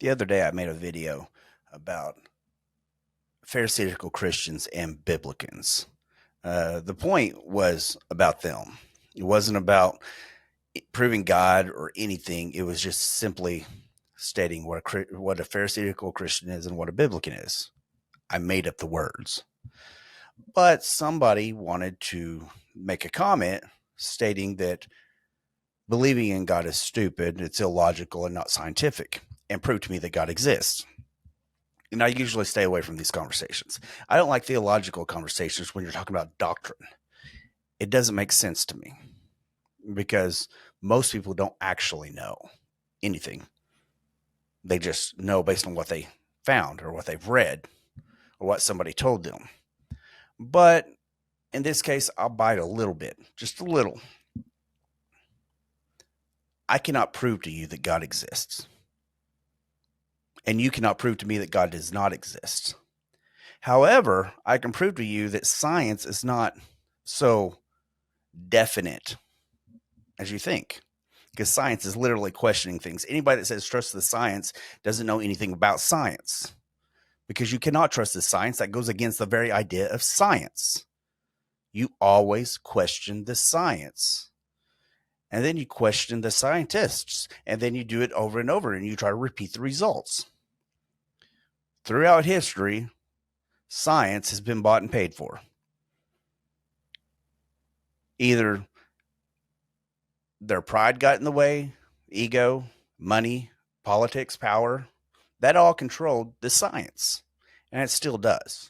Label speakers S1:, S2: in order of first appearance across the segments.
S1: The other day, I made a video about Pharisaical Christians and Biblicans. The point was about them. It wasn't about proving God or anything. It was just simply stating what a Pharisaical Christian is and what a Biblican is. I made up the words. But somebody wanted to make a comment stating that believing in God is stupid, it's illogical, and not scientific, and prove to me that God exists. And I usually stay away from these conversations. I don't like theological conversations when you're talking about doctrine. It doesn't make sense to me because most people don't actually know anything. They just know based on what they found or what they've read or what somebody told them. But in this case, I'll bite a little bit, just a little. I cannot prove to you that God exists. And you cannot prove to me that God does not exist. However, I can prove to you that science is not so definite as you think, because science is literally questioning things. Anybody that says trust the science doesn't know anything about science, because you cannot trust the science. That goes against the very idea of science. You always question the science, and then you question the scientists, and then you do it over and over, and you try to repeat the results. Throughout history, science has been bought and paid for. Either their pride got in the way, ego, money, politics, power, that all controlled the science, and it still does.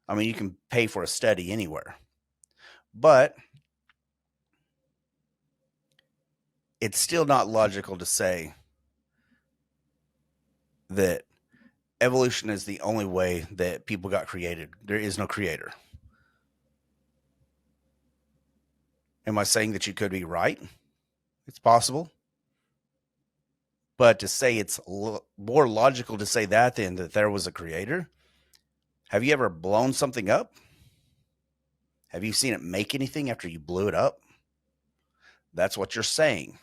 S1: I mean, you can pay for a study anywhere, but it's still not logical to say that evolution is the only way that people got created. There is no creator. Am I saying that you could be right? It's possible. But to say it's more logical to say that than that there was a creator. Have you ever blown something up? Have you seen it make anything after you blew it up? That's what you're saying,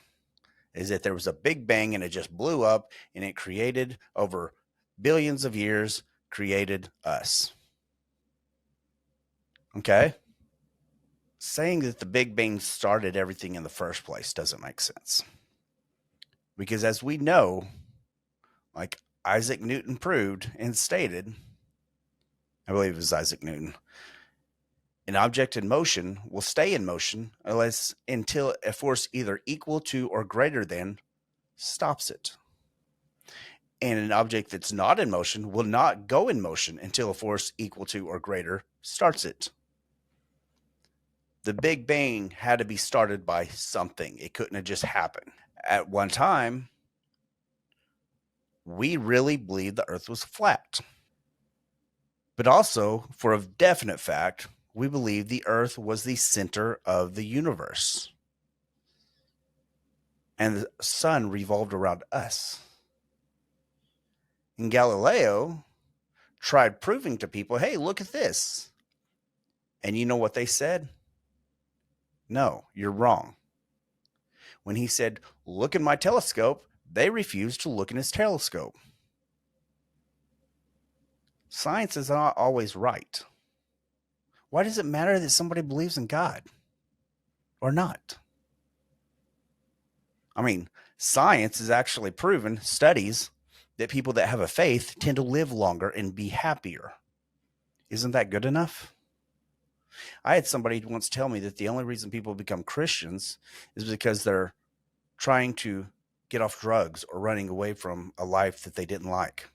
S1: is that there was a big bang and it just blew up and it created over billions of years, created us. Okay? Saying that the Big Bang started everything in the first place doesn't make sense. Because as we know, like Isaac Newton proved and stated, I believe it was Isaac Newton, an object in motion will stay in motion until a force either equal to or greater than stops it. And an object that's not in motion will not go in motion until a force equal to or greater starts it. The Big Bang had to be started by something. It couldn't have just happened. At one time, we really believed the earth was flat. But also, for a definite fact, we believed the earth was the center of the universe. And the sun revolved around us. And Galileo tried proving to people, hey, look at this. And you know what they said? No, you're wrong. When he said, look in my telescope, they refused to look in his telescope. Science is not always right. Why does it matter that somebody believes in God or not? I mean, science has actually proven, studies, that people that have a faith tend to live longer and be happier. Isn't that good enough? I had somebody once tell me that the only reason people become Christians is because they're trying to get off drugs or running away from a life that they didn't like.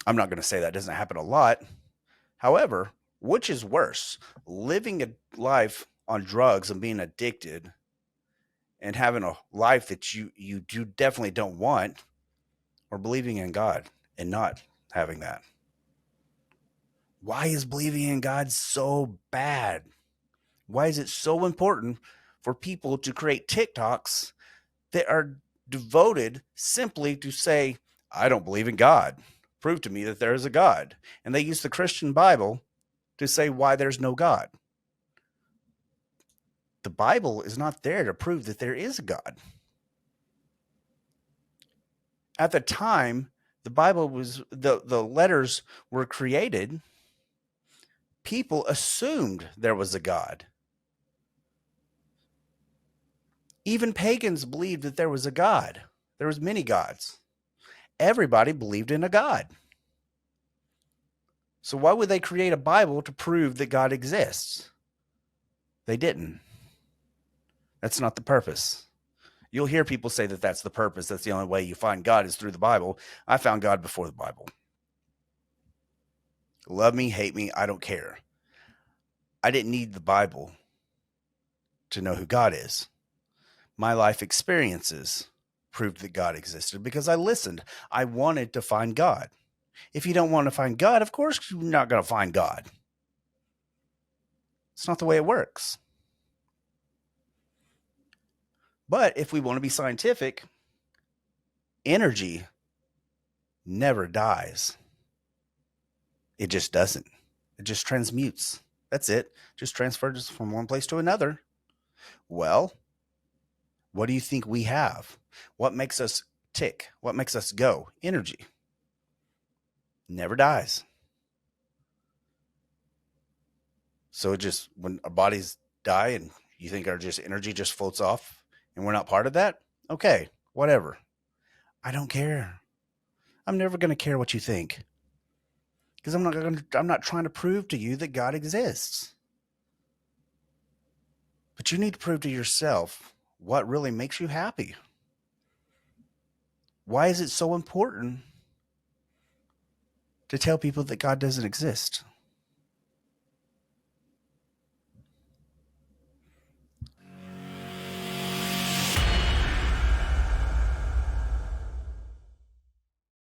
S1: I'm not going to say that doesn't happen a lot. However, which is worse, living a life on drugs and being addicted and having a life that you definitely don't want, or believing in God and not having that? Why is believing in God so bad? Why is it so important for people to create TikToks that are devoted simply to say, I don't believe in God. Prove to me that there is a God. And they use the Christian Bible to say why there's no God. The Bible is not there to prove that there is a God. At the time the Bible was the letters were created, people assumed there was a God. Even pagans believed that there was a God. There was many gods. Everybody believed in a God. So why would they create a Bible to prove that God exists? They didn't. That's not the purpose. You'll hear people say that that's the purpose. That's the only way you find God is through the Bible. I found God before the Bible. Love me, hate me, I don't care. I didn't need the Bible to know who God is. My life experiences proved that God existed because I listened. I wanted to find God. If you don't want to find God, of course you're not going to find God. It's not the way it works. But if we want to be scientific, energy never dies. It just doesn't. It just transmutes. That's it. Just transfers from one place to another. Well, what do you think we have? What makes us tick? What makes us go? Energy. Never dies. So it just, when our bodies die and you think our just energy just floats off and we're not part of that, okay, whatever. I don't care. I'm never going to care what you think, because I'm not trying to prove to you that God exists. But you need to prove to yourself what really makes you happy. Why is it so important to tell people that God doesn't exist?